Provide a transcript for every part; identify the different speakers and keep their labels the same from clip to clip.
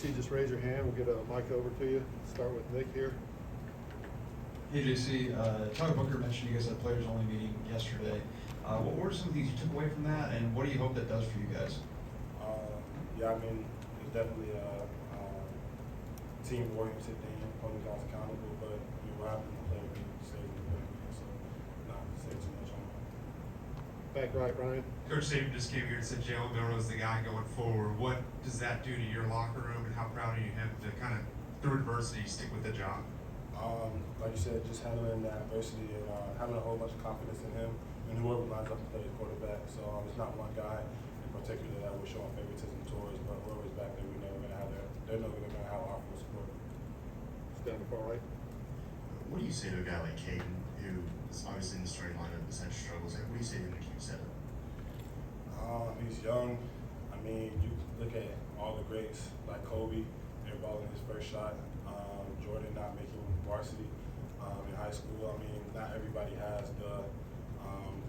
Speaker 1: Just raise your hand. We'll get a mic over to you. Start with Nick here.
Speaker 2: Hey JC, Tyler Booker mentioned you guys had a players-only meeting yesterday. What were some of the things you took away from that, and what do you hope that does for you guys?
Speaker 3: Yeah, I mean, it's definitely a team-oriented thing, holding guys accountable, but what happened in the play meeting stays in the play meeting, so not to say too much on that.
Speaker 1: Back right, Ryan.
Speaker 4: Coach Saban just came here and said Jalen Milroe is the guy going forward. What does that do to your locker room, and how proud are you of him to kind of, through adversity, stick with the job?
Speaker 3: Like you said, just handling that adversity and having a whole bunch of confidence in him and whoever lines up to play the quarterback. So it's not one guy in particular that we're showing favoritism towards, but whoever's back there, we know we're gonna have they're never gonna have our full support.
Speaker 1: Stand far right.
Speaker 5: What do you say to a guy like Caden, who is obviously in the starting lineup, essentially struggles? Like, what do you say to him to keep his head up?
Speaker 3: He's young. I mean, you look at all the greats like Kobe, they're balling his first shot. Jordan not making varsity in high school. I mean, not everybody has the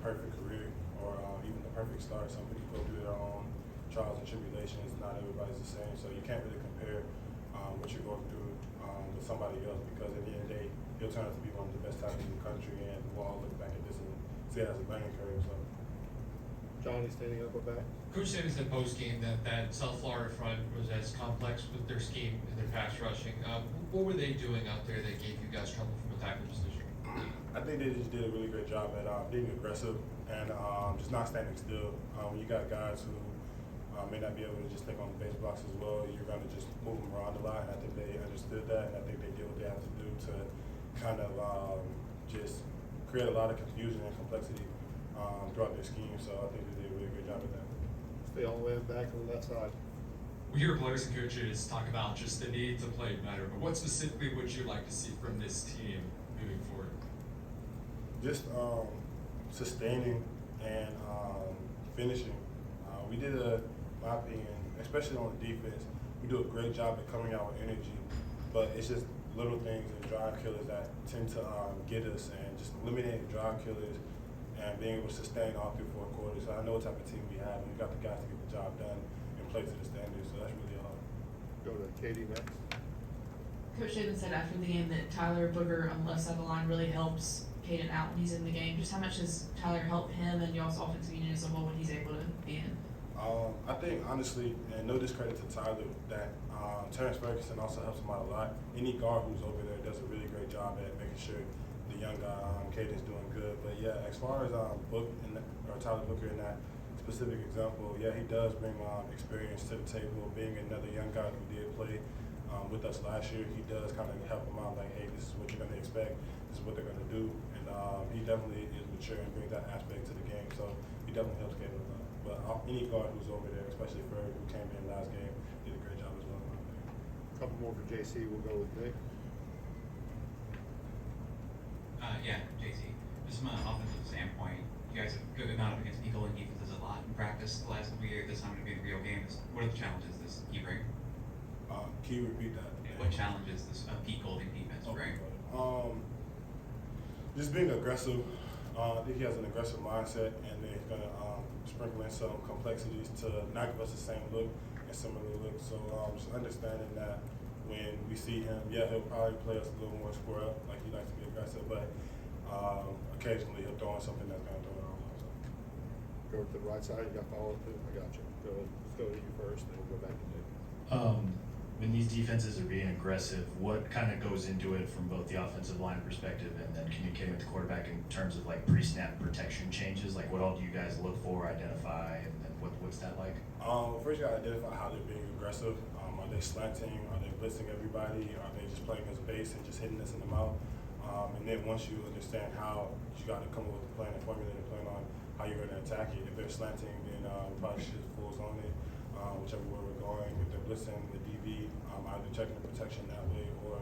Speaker 3: perfect career or even the perfect start. Some people go through their own trials and tribulations. Not everybody's the same, so you can't really compare what you're going through with somebody else, because at the end of the day, he'll turn out to be one of the best talents in the country, and we'll all look back at this and see it as a learning curve. So.
Speaker 1: Johnny standing up back.
Speaker 6: Coach Saban said post game that South Florida front was as complex with their scheme and their pass rushing. What were they doing out there that gave you guys trouble from a tackle position?
Speaker 3: I think they just did a really great job at being aggressive and just not standing still. You got guys who may not be able to just think on the base blocks as well. You're going to just move them around a lot, and I think they understood that, and I think they did what they have to do to kind of just create a lot of confusion and complexity throughout their scheme. So I think they did a really great job at that.
Speaker 1: Stay all the way back on the left side.
Speaker 6: We hear players and coaches talk about just the need to play better, but what specifically would you like to see from this team moving forward?
Speaker 3: Just sustaining and finishing. We did my opinion, especially on the defense, we do a great job at coming out with energy, but it's just little things and drive killers that tend to get us, and just eliminating drive killers and being able to sustain all through 4 quarters. So I know what type of team we have, and we got the guys to get the job done and play to the standards, so that's really hard.
Speaker 1: Go to Katie next.
Speaker 7: Coach Saban said after the game that Tyler Booker on the left side of the line really helps Caden out when he's in the game. Just how much does Tyler help him and y'all's offensive unit as a whole when he's able to be in?
Speaker 3: I think, honestly, and no discredit to Tyler, that Terrence Ferguson also helps him out a lot. Any guard who's over there does a really great job at making sure the young guy, Caden's doing good. But yeah, as far as Tyler Booker in that specific example, yeah, he does bring experience to the table. Being another young guy who did play with us last year, he does kind of help him out, like, hey, this is what you're going to expect, this is what they're going to do. And he definitely is mature and brings that aspect to the game, so he definitely helps Caden a lot. But any guard who's over there, especially Ferg, who came in last game, did a great job as well.
Speaker 1: A couple more for JC. We'll go with Nick.
Speaker 8: Yeah, JC. Just from an offensive standpoint, you guys have good amount of against Eagle and defenses a lot in practice the last couple of years. This time to be in real games. What are the challenges this you bring?
Speaker 3: Can you repeat that?
Speaker 8: What challenges this Pete Golding defense bring?
Speaker 3: Just being aggressive. I think he has an aggressive mindset, and then he's going to sprinkle in some complexities to not give us the same look and similar looks. So just understanding that when we see him, yeah, he'll probably play us a little more square up, like he likes to be aggressive, but occasionally he'll throw in something that's going to throw it all off.
Speaker 1: Go to the right side. You got follow up too. I got you. Let's go to you first, then we'll go back to Nick.
Speaker 9: When these defenses are being aggressive, what kind of goes into it from both the offensive line perspective and then communicating with the quarterback in terms of like pre-snap protection changes? Like, what all do you guys look for, identify, and then what's that like?
Speaker 3: First, you got to identify how they're being aggressive. Are they slanting? Are they blitzing everybody? Are they just playing as a base and just hitting us in the mouth? And then once you understand how, you got to come up with a plan, a formulated plan on how you're going to attack it. If they're slanting, then probably should full zone it, whichever way we're going. If they're blitzing the DB, either checking the protection that way or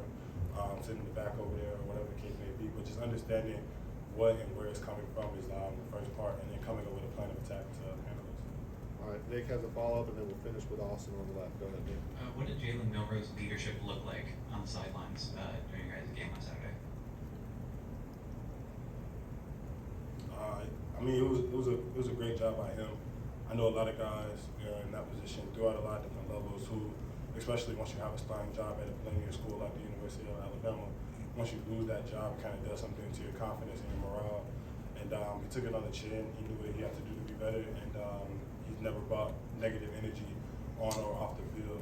Speaker 3: sitting the back over there or whatever the case may be. But just understanding what and where it's coming from is the first part, and then coming up with a plan of attack to handle it.
Speaker 1: All right, Nick has a follow up, and then we'll finish with Austin on the left. Go ahead, Nick.
Speaker 8: What did Jalen Milroe's leadership look like on the sidelines during your guys' game last Saturday?
Speaker 3: I mean, it was a great job by him. I know a lot of guys in that position throughout a lot of different levels who especially once you have a starting job at a premier school like the University of Alabama. Once you lose that job, it kind of does something to your confidence and your morale. And he took it on the chin. He knew what he had to do to be better, and he's never brought negative energy on or off the field.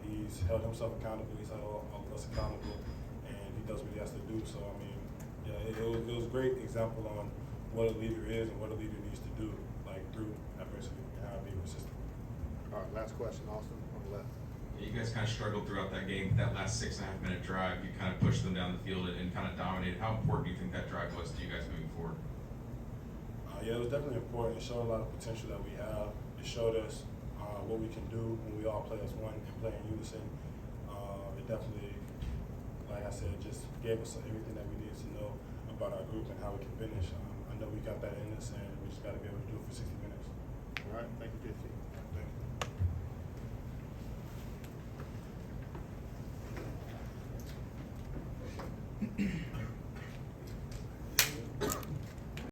Speaker 3: He's held himself accountable. He's held all of us accountable, and he does what he has to do. So I mean, yeah, it was a great example on what a leader is and what a leader needs to do, like through adversity and how to be persistent.
Speaker 1: All right, last question, Austin, on the left.
Speaker 10: You guys kind of struggled throughout that game. That last 6.5 minute drive, you kind of pushed them down the field and kind of dominated. How important do you think that drive was to you guys moving forward?
Speaker 3: Yeah, it was definitely important. It showed a lot of potential that we have. It showed us what we can do when we all play as one and play in unison. It definitely, like I said, just gave us everything that we needed to know about our group and how we can finish. I know we got that in us, and we just got to be able to do it for 60 minutes.
Speaker 1: All right, thank you, JC.